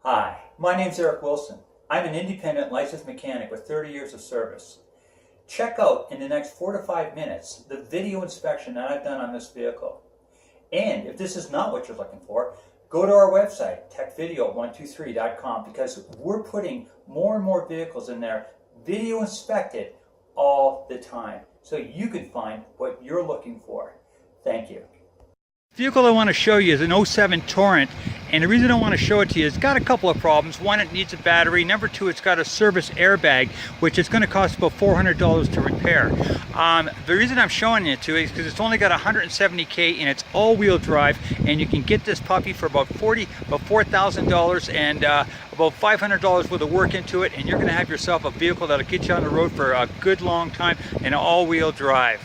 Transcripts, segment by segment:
Hi, my name's Eric Wilson. I'm an independent licensed mechanic with 30 years of service. Check out in the next 4 to 5 minutes the video inspection that I've done on this vehicle. And if this is not what you're looking for, go to our website, techvideo123.com, because we're putting more and more vehicles in there, video inspected all the time, so you can find what you're looking for. Thank you. The vehicle I want to show you is an 07 Torrent, and the reason I want to show it to you is it's got a couple of problems. One, it needs a battery. Number two, it's got a service airbag, which is going to cost about $400 to repair. The reason I'm showing it to you is because it's only got 170K and it's all-wheel drive, and you can get this puppy for about $4,000 and about $500 worth of work into it, and you're going to have yourself a vehicle that'll get you on the road for a good long time and all-wheel drive.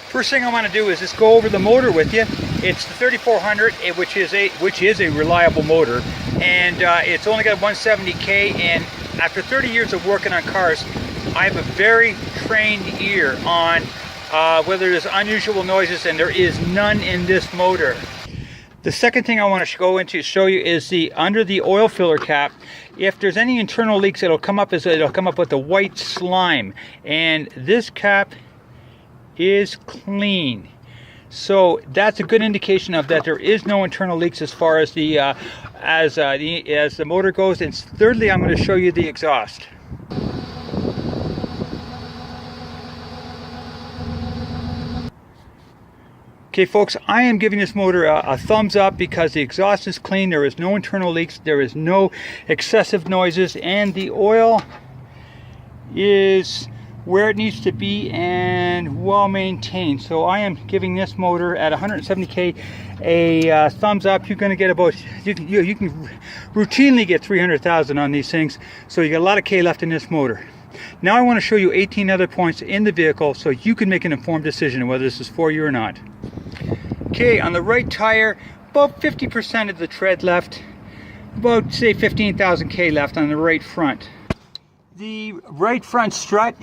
First thing I want to do is just go over the motor with you. It's the 3400, which is a reliable motor, and it's only got 170K. And after 30 years of working on cars, I have a very trained ear on whether there's unusual noises, and there is none in this motor. The second thing I want to go into show you is under the oil filler cap. If there's any internal leaks, it'll come up with the white slime, and this cap is clean, so that's a good indication of that there is no internal leaks as far as the motor goes. And thirdly, I'm going to show you the exhaust. Okay folks, I am giving this motor a thumbs up because the exhaust is clean, there is no internal leaks, there is no excessive noises, and the oil is where it needs to be and well maintained. So I am giving this motor at 170K a thumbs up. You're going to get about, you can routinely get 300,000 on these things, so you got a lot of K left in this motor. Now I want to show you 18 other points in the vehicle so you can make an informed decision whether this is for you or not. Okay, on the right tire, about 50% of the tread left, about say 15,000 K left on the right front. The right front strut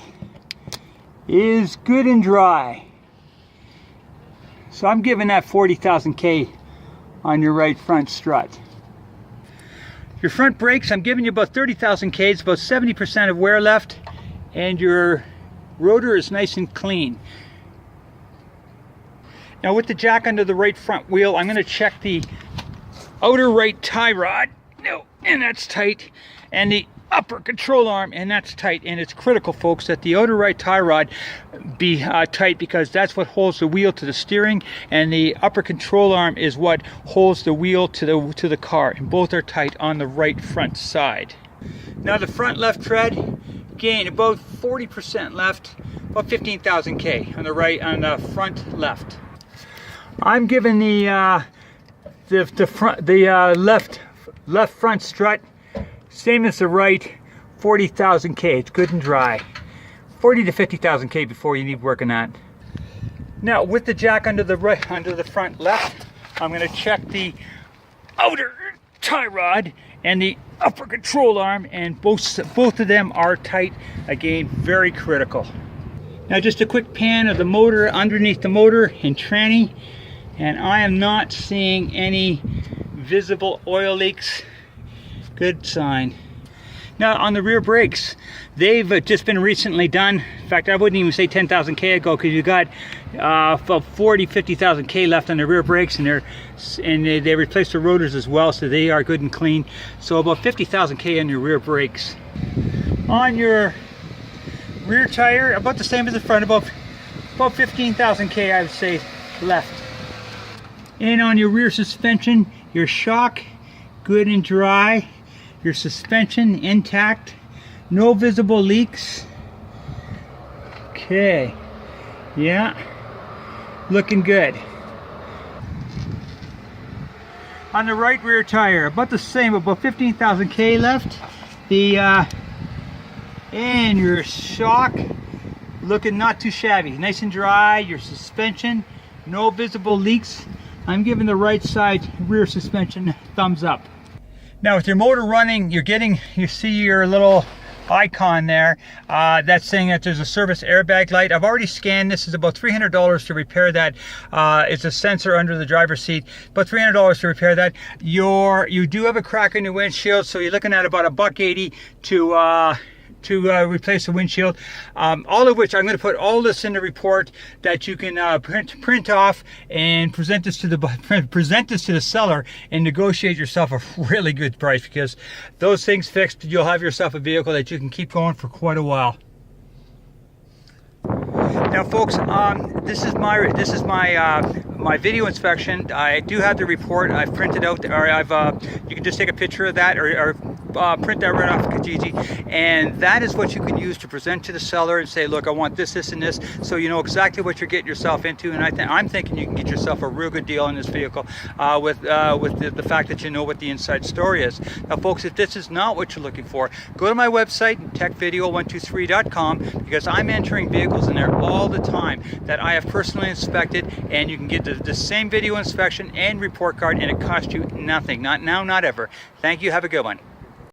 is good and dry, so I'm giving that 40,000 K on your right front strut. Your front brakes, I'm giving you about 30,000 K. It's about 70% of wear left, and your rotor is nice and clean. Now with the jack under the right front wheel, I'm going to check the outer right tie rod. No, and that's tight, and the upper control arm, and that's tight. And it's critical, folks, that the outer right tie rod be tight, because that's what holds the wheel to the steering, and the upper control arm is what holds the wheel to the car, and both are tight on the right front side. Now the front left tread, again about 40% left, about 15,000 K on the right, on the front left. I'm giving the left front strut, same as the right, 40,000 K. It's good and dry. 40 to 50,000 K before you need work on that. Now with the jack under the front left, I'm going to check the outer tie rod and the upper control arm, and both of them are tight. Again, very critical. Now just a quick pan of the motor, underneath the motor and tranny, and I am not seeing any visible oil leaks. Good sign. Now on the rear brakes, they've just been recently done. In fact, I wouldn't even say 10,000 K ago, because you got about 50,000 K left on the rear brakes, and they replaced the rotors as well, so they are good and clean. So about 50,000 K on your rear brakes. On your rear tire, about the same as the front, about 15,000 K I would say left. And on your rear suspension, your shock good and dry, your suspension intact, no visible leaks. Okay, yeah, looking good. On the right rear tire, about the same, about 15,000 K left. And your shock looking not too shabby, nice and dry. Your suspension, no visible leaks. I'm giving the right side rear suspension thumbs up. Now with your motor running, you see your little icon there that's saying that there's a service airbag light. I've already scanned this. Is about $300 to repair that. It's a sensor under the driver's seat, but $300 to repair that. You do have a crack in your windshield, so you're looking at about $180 to replace the windshield. All of which I'm going to put all this in the report that you can print off and present this to the seller and negotiate yourself a really good price, because those things fixed, you'll have yourself a vehicle that you can keep going for quite a while. Now, folks, this is my video inspection. I do have the report. I've printed out, or you can just take a picture of that, or print that right off Kijiji, and that is what you can use to present to the seller and say, look, I want this, this, and this, so you know exactly what you're getting yourself into. And I'm thinking you can get yourself a real good deal on this vehicle with the fact that you know what the inside story is. Now, folks, if this is not what you're looking for, go to my website, techvideo123.com, because I'm entering vehicles in there all the time that I have personally inspected, and you can get the same video inspection and report card, and it costs you nothing. Not now, not ever. Thank you. Have a good one.